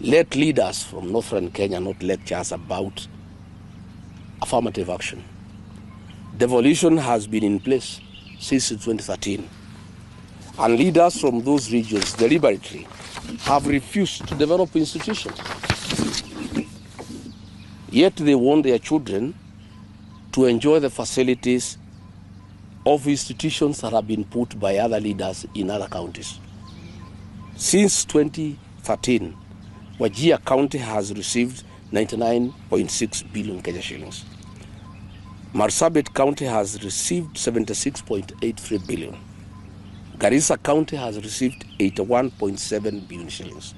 let leaders from northern Kenya not lecture us about affirmative action. Devolution has been in place since 2013, and leaders from those regions deliberately have refused to develop institutions. Yet they want their children to enjoy the facilities of institutions that have been put by other leaders in other counties. Since 2013, Wajir County has received 99.6 billion Kenya shillings. Marsabit County has received 76.83 billion. Garissa County has received 81.7 billion shillings.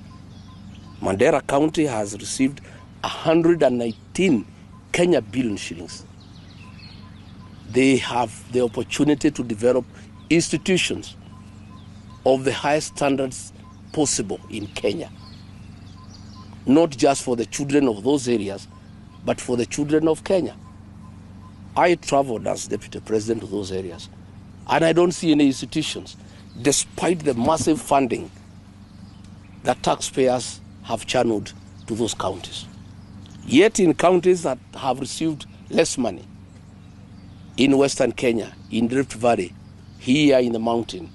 Mandera County has received 119 Kenya billion shillings. They have the opportunity to develop institutions of the highest standards possible in Kenya. Not just for the children of those areas, but for the children of Kenya. I traveled as deputy president to those areas, and I don't see any institutions, despite the massive funding that taxpayers have channeled to those counties. Yet in counties that have received less money, in Western Kenya, in Rift Valley, here in the mountain,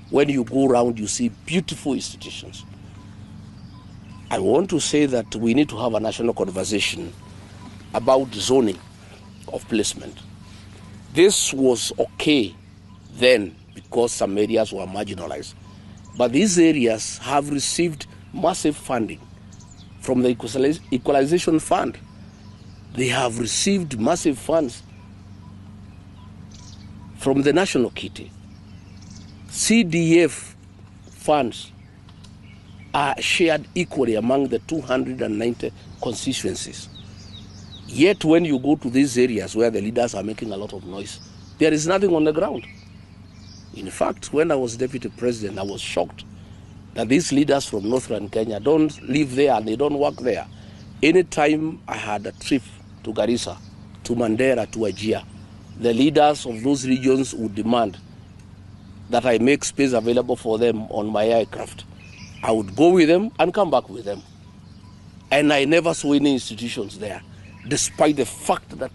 when you go around, you see beautiful institutions. I want to say that we need to have a national conversation about zoning of placement. This was okay then because some areas were marginalized. But these areas have received massive funding from the Equalization Fund. They have received massive funds from the National Kitty. CDF funds are shared equally among the 290 constituencies. Yet when you go to these areas where the leaders are making a lot of noise, there is nothing on the ground. In fact, when I was deputy president, I was shocked that these leaders from northern Kenya don't live there and they don't work there. Anytime I had a trip to Garissa, to Mandera, to Wajir, the leaders of those regions would demand that I make space available for them on my aircraft. I would go with them and come back with them. And I never saw any institutions there, despite the fact that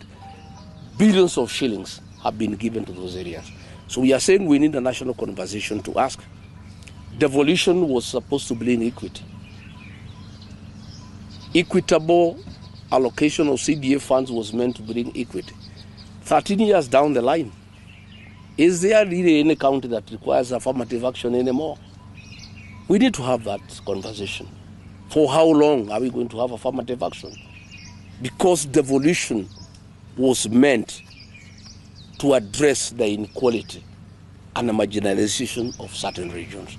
billions of shillings have been given to those areas. So we are saying we need a national conversation to ask. Devolution was supposed to bring equity. Equitable allocation of CDA funds was meant to bring equity. 13 years down the line, is there really any county that requires affirmative action anymore? We need to have that conversation. For how long are we going to have affirmative action? Because devolution was meant to address the inequality and the marginalization of certain regions.